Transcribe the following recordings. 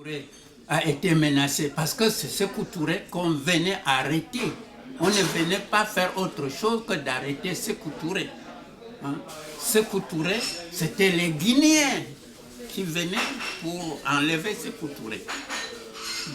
Touré a été menacé parce que c'est Sékou Touré qu'on venait arrêter. On ne venait pas faire autre chose que d'arrêter Sékou Touré. Hein? Sékou Touré, c'était les Guinéens qui venaient pour enlever Sékou Touré.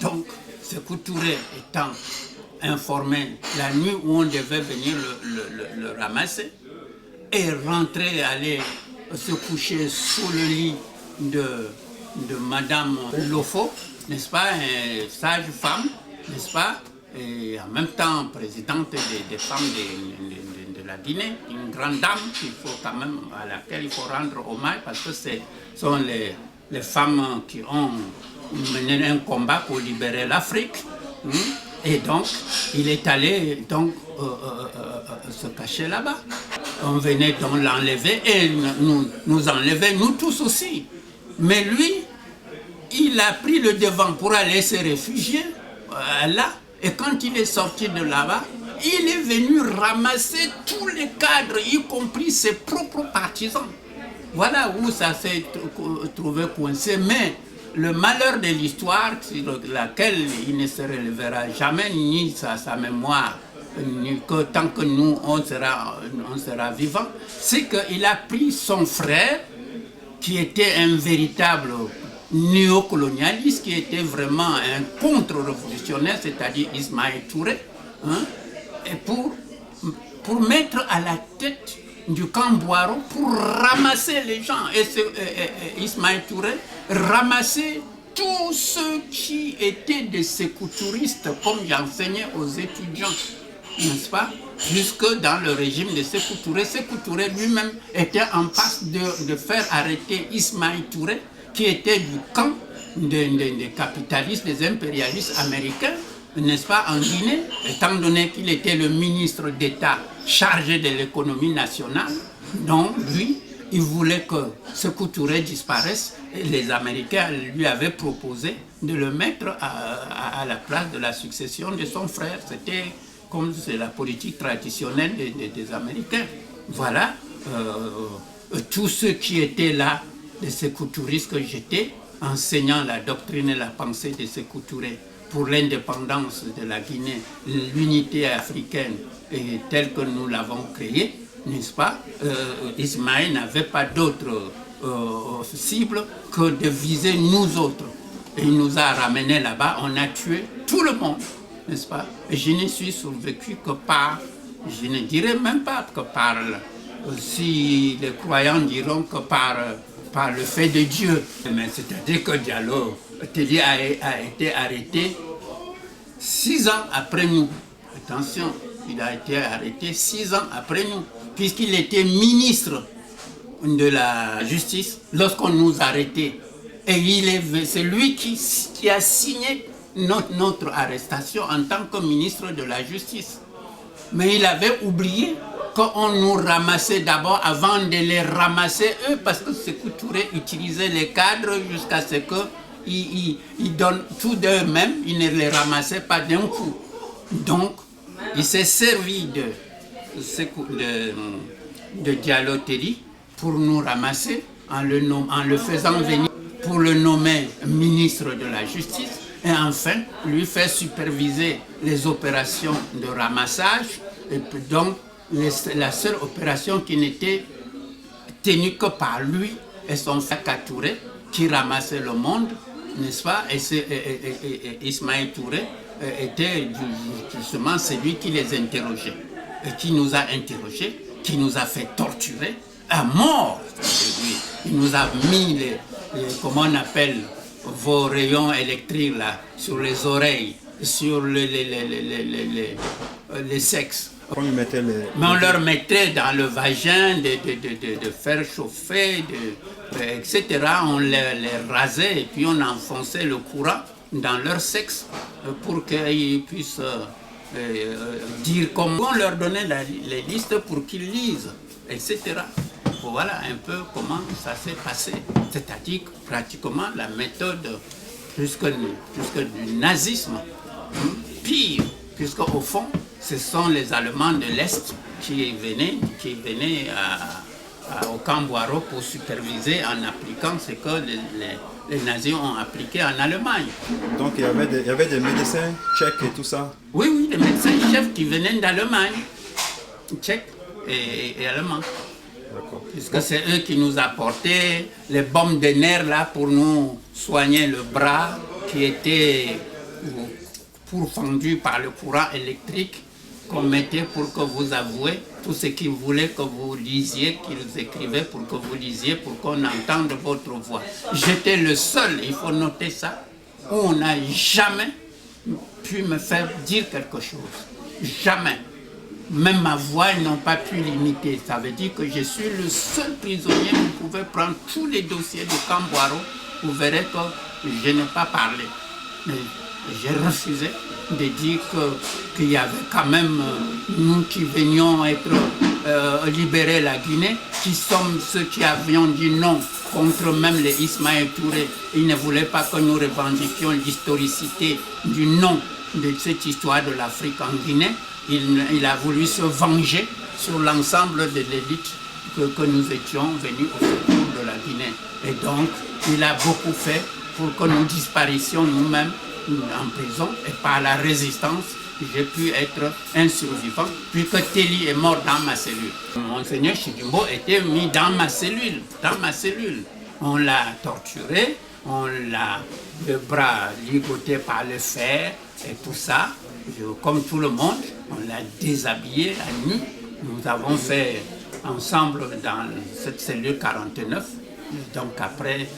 Donc, Sékou Touré étant informé la nuit où on devait venir le ramasser, est rentré, aller se coucher sous le lit de Madame Lofo, n'est-ce pas, une sage femme, n'est-ce pas, et en même temps présidente des femmes de la Guinée, une grande dame qu'il faut quand même, à laquelle il faut rendre hommage parce que ce sont les femmes qui ont mené un combat pour libérer l'Afrique. Et donc, il est allé donc, se cacher là-bas. On venait donc l'enlever et nous enlever, nous tous aussi. Mais lui, il a pris le devant pour aller se réfugier là. Et quand il est sorti de là-bas, il est venu ramasser tous les cadres, y compris ses propres partisans. Voilà où ça s'est trouvé coincé. Mais le malheur de l'histoire, sur laquelle il ne se relèvera jamais, ni sa mémoire, ni que tant que nous, on sera vivants, c'est qu'il a pris son frère, qui était un véritable néocolonialiste, qui était vraiment un contre-révolutionnaire, c'est-à-dire Ismaël Touré, hein, et pour mettre à la tête du camp Boiro pour ramasser les gens. Et Ismaël Touré ramassait tous ceux qui étaient des sécoutouristes, comme j'enseignais aux étudiants, n'est-ce pas? Jusque dans le régime de Sékou Touré. Sékou Touré lui-même était en passe de faire arrêter Ismaël Touré, qui était du camp des capitalistes, des impérialistes américains, n'est-ce pas, en Guinée, étant donné qu'il était le ministre d'État chargé de l'économie nationale. Donc, lui, il voulait que Sékou Touré disparaisse et les Américains lui avaient proposé de le mettre à la place de la succession de son frère. C'était comme c'est la politique traditionnelle des Américains. Voilà, tous ceux qui étaient là, les Sékou touristes que j'étais, enseignant la doctrine et la pensée de Sékou Touré pour l'indépendance de la Guinée, l'unité africaine telle que nous l'avons créée, n'est-ce pas? Ismaël n'avait pas d'autre cible que de viser nous autres. Et il nous a ramenés là-bas, on a tué tout le monde, n'est-ce pas? Et je ne suis survécu que par, je ne dirais même pas que par, si les croyants diront que par le fait de Dieu. Mais c'est-à-dire que Diallo Tellier a été arrêté 6 ans après nous. Attention, il a été arrêté 6 ans après nous, puisqu'il était ministre de la Justice lorsqu'on nous arrêtait. Et c'est lui qui a signé notre arrestation en tant que ministre de la Justice. Mais il avait oublié qu'on nous ramassait d'abord avant de les ramasser eux, parce que Sékou Touré utilisait les cadres jusqu'à ce qu'ils donnent tout d'eux-mêmes, ils ne les ramassaient pas d'un coup. Donc, il s'est servi de Diallo Tellier pour nous ramasser en le faisant venir pour le nommer ministre de la Justice et enfin lui faire superviser les opérations de ramassage. Et donc, la seule opération qui n'était tenue que par lui et son frère Touré qui ramassait le monde, n'est-ce pas? Et Ismaël Touré était justement celui qui les interrogeait et qui nous a interrogés, qui nous a fait torturer à mort. Il nous a mis comment on appelle, vos rayons électriques là, sur les oreilles, sur les sexes. Mais on leur mettait dans le vagin de faire chauffer, etc. On les rasait et puis on enfonçait le courant dans leur sexe pour qu'ils puissent dire comment. On leur donnait les listes pour qu'ils lisent, etc. Voilà un peu comment ça s'est passé. C'est-à-dire pratiquement la méthode plus que du nazisme, pire, puisqu'au fond, ce sont les Allemands de l'Est qui venaient au Camp-Boireau pour superviser en appliquant ce que les nazis ont appliqué en Allemagne. Donc il y avait des médecins tchèques et tout ça? Oui, oui, les médecins chefs qui venaient d'Allemagne, tchèques et allemands. Puisque c'est eux qui nous apportaient les bombes de nerfs là pour nous soigner le bras qui était pourfendu par le courant électrique qu'on mettait pour que vous avouiez tout ce qu'ils voulaient que vous lisiez, qu'ils écrivaient pour que vous lisiez, pour qu'on entende votre voix. J'étais le seul, il faut noter ça, où on n'a jamais pu me faire dire quelque chose. Jamais. Même ma voix, ils n'ont pas pu l'imiter. Ça veut dire que je suis le seul prisonnier. Vous pouvez prendre tous les dossiers de Camp-Boireau. Vous verrez que je n'ai pas parlé. Mais j'ai refusé de dire qu'il y avait quand même nous qui venions être libérer la Guinée, qui sommes ceux qui avions dit non contre même les Ismaël Touré. Ils ne voulaient pas que nous revendiquions l'historicité du nom de cette histoire de l'Afrique en Guinée. Il a voulu se venger sur l'ensemble de l'élite que nous étions venus au secours de la Guinée. Et donc, il a beaucoup fait pour que nous disparissions nous-mêmes en prison, et par la résistance, j'ai pu être un survivant, puisque Telly est mort dans ma cellule. Monseigneur Chidimbo était mis dans ma cellule, On l'a torturé, on l'a le bras ligoté par le fer et tout ça. Comme tout le monde, on l'a déshabillé à nu. Nous avons fait ensemble dans cette cellule 49, donc après,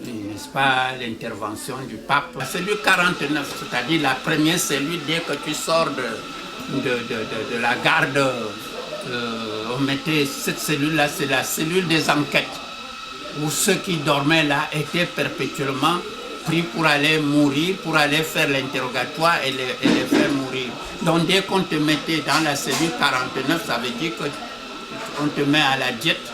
n'est-ce pas, l'intervention du pape. La cellule 49, c'est-à-dire la première cellule, dès que tu sors de la garde, on mettait cette cellule-là, c'est la cellule des enquêtes, où ceux qui dormaient là étaient perpétuellement pris pour aller mourir, pour aller faire l'interrogatoire et les faire mourir. Donc dès qu'on te mettait dans la cellule 49, ça veut dire qu'on te met à la diète,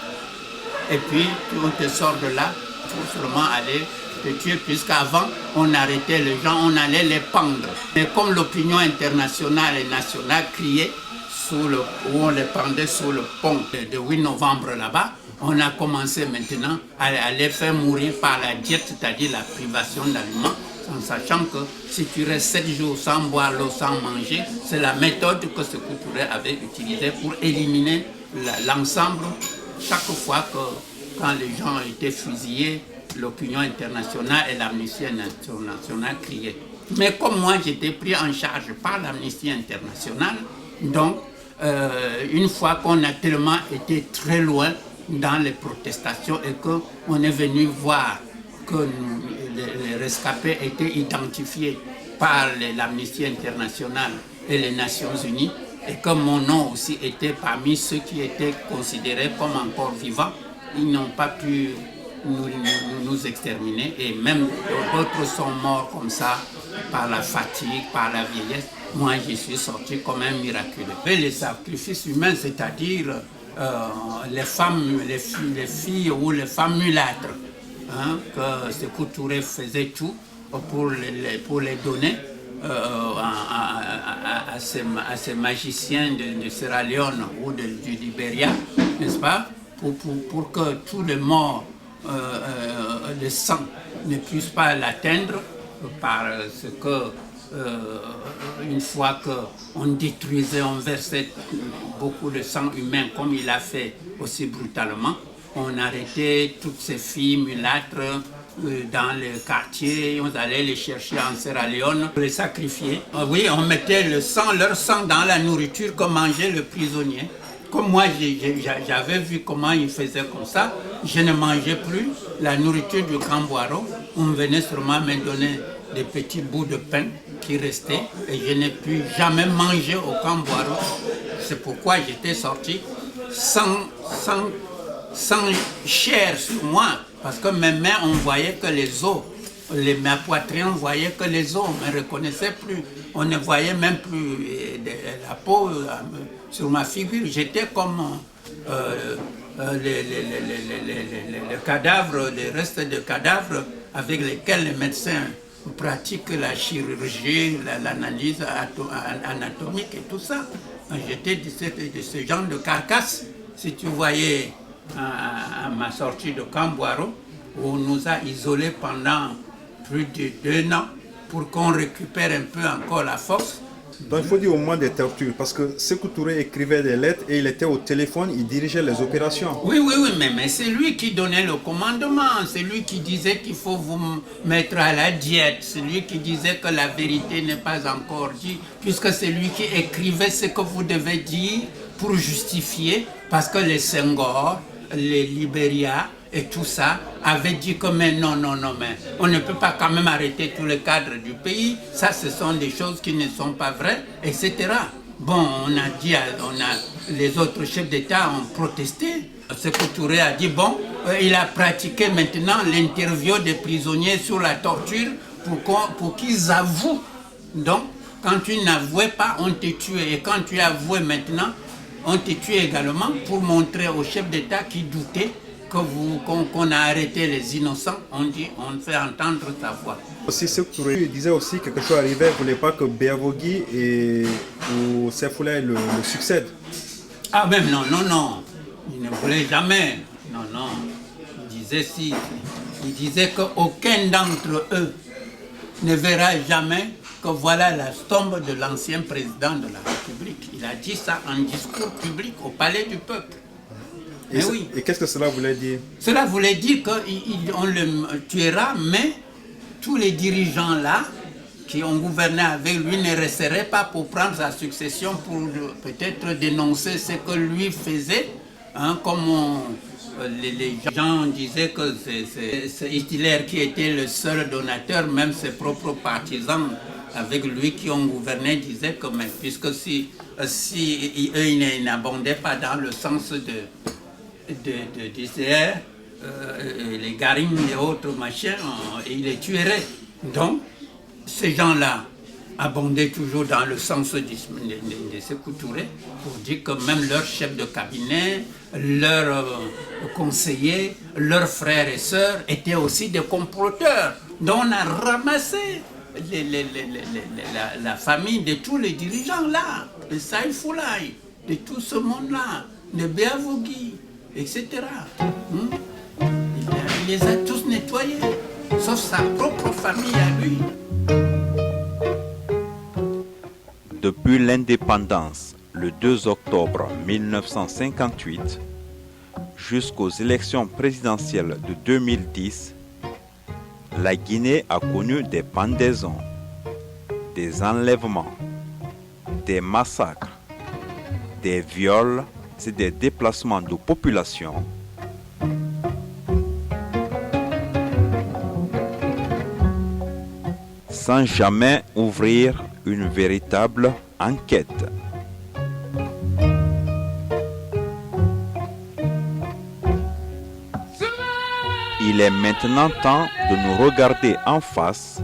et puis on te sort de là pour seulement aller te tuer, puisqu'avant on arrêtait les gens, on allait les pendre. Mais comme l'opinion internationale et nationale criait, où on les pendait sous le pont de 8 novembre là-bas, on a commencé maintenant à les faire mourir par la diète, c'est-à-dire la privation d'aliments, en sachant que si tu restes 7 jours sans boire l'eau, sans manger, c'est la méthode que ce Touré avait utilisée pour éliminer l'ensemble. Chaque fois quand les gens étaient fusillés, l'opinion internationale et l'Amnistie internationale criaient. Mais comme moi, j'étais pris en charge par l'Amnistie internationale, donc une fois qu'on a tellement été très loin dans les protestations et qu'on est venu voir que les rescapés étaient identifiés par l'Amnistie internationale et les Nations Unies, et que mon nom aussi était parmi ceux qui étaient considérés comme encore vivants, ils n'ont pas pu nous exterminer, et même d'autres sont morts comme ça par la fatigue, par la vieillesse. Moi, je suis sorti comme un miraculeux. Et les sacrifices humains, c'est-à-dire les femmes, les filles ou les femmes mulâtres, hein, que Sékou Touré faisait tout pour les donner à ces magiciens de Sierra Leone ou du Libéria, n'est-ce pas, pour que tous les morts, le sang ne puisse pas l'atteindre, parce que une fois qu'on détruisait, on versait beaucoup de sang humain comme il a fait aussi brutalement, on arrêtait toutes ces filles mulâtres dans le quartier, on allait les chercher en Sierra Leone, les sacrifier. Oui, on mettait leur sang dans la nourriture que mangeait le prisonnier. Comme moi, j'avais vu comment ils faisaient comme ça, je ne mangeais plus la nourriture du Camp-Boireau. On venait seulement me donner des petits bouts de pain qui restaient, et je n'ai plus jamais mangé au Camp-Boireau. C'est pourquoi j'étais sorti sans chair sur moi, parce que mes mains, on voyait que les os, ma poitrine, on voyait que les os, on ne me reconnaissait plus, on ne voyait même plus la peau sur ma figure. J'étais comme les cadavres, les restes de cadavres avec lesquels les médecins pratiquent la chirurgie, l'analyse anatomique et tout ça. J'étais de ce genre de carcasse. Si tu voyais à ma sortie de Camboiro, où on nous a isolés pendant plus de 2 ans pour qu'on récupère un peu encore la force. Donc il faut dire au moins des tortures, parce que Sékou Touré écrivait des lettres et il était au téléphone, il dirigeait les opérations. Oui, mais c'est lui qui donnait le commandement, c'est lui qui disait qu'il faut vous mettre à la diète, c'est lui qui disait que la vérité n'est pas encore dite, puisque c'est lui qui écrivait ce que vous devez dire pour justifier, parce que les Senghor, les Libéria et tout ça avaient dit que mais non, mais on ne peut pas quand même arrêter tous les cadres du pays, ça ce sont des choses qui ne sont pas vraies, etc. Bon, les autres chefs d'État ont protesté. Sékou Touré a dit, bon, il a pratiqué maintenant l'interview des prisonniers sur la torture pour qu'ils avouent. Donc, quand tu n'avouais pas, on te tuait. Et quand tu avouais maintenant, on te tuait également pour montrer aux chefs d'État qui doutaient qu'on a arrêté les innocents. On dit, on fait entendre sa voix. Aussi, Sékou Touré disait aussi que quelque chose arrivait, il ne voulait pas que Béavougui ou Seyfoulaye le succèdent. Ah même non, il ne voulait jamais. Non, il disait qu'aucun d'entre eux ne verra jamais que voilà la tombe de l'ancien président de la République. Il a dit ça en discours public au Palais du Peuple. Et qu'est-ce que cela voulait dire? Cela voulait dire qu'on le tuera, mais tous les dirigeants là, qui ont gouverné avec lui, ne resteraient pas pour prendre sa succession, pour peut-être dénoncer ce que lui faisait, comme les gens disaient que c'est Hitler qui était le seul donateur, même ses propres partisans avec lui qui ont gouverné disaient que mais, puisque si eux ils n'abondaient pas dans le sens d'Israël, les Garines et autres machins, ils les tueraient. Donc, ces gens-là abondaient toujours dans le sens de Sékou Touré pour dire que même leurs chefs de cabinet, leurs conseillers, leurs frères et sœurs étaient aussi des comploteurs. Donc on a ramassé la famille de tous les dirigeants là, de Seyfoulaye, de tout ce monde-là, de Béavougui, etc. Il les a tous nettoyés, sauf sa propre famille à lui. Depuis l'indépendance, le 2 octobre 1958, jusqu'aux élections présidentielles de 2010, la Guinée a connu des pendaisons, des enlèvements, des massacres, des viols et des déplacements de population. Sans jamais ouvrir une véritable enquête. Il est maintenant temps de nous regarder en face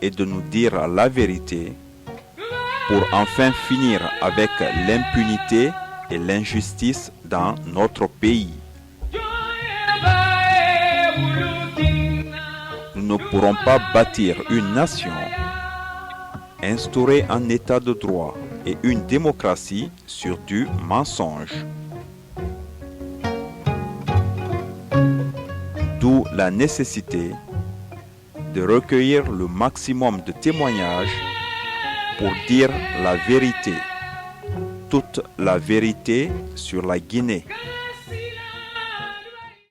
et de nous dire la vérité pour enfin finir avec l'impunité et l'injustice dans notre pays. Nous ne pourrons pas bâtir une nation, instaurer un état de droit et une démocratie sur du mensonge. D'où la nécessité de recueillir le maximum de témoignages pour dire la vérité, toute la vérité sur la Guinée.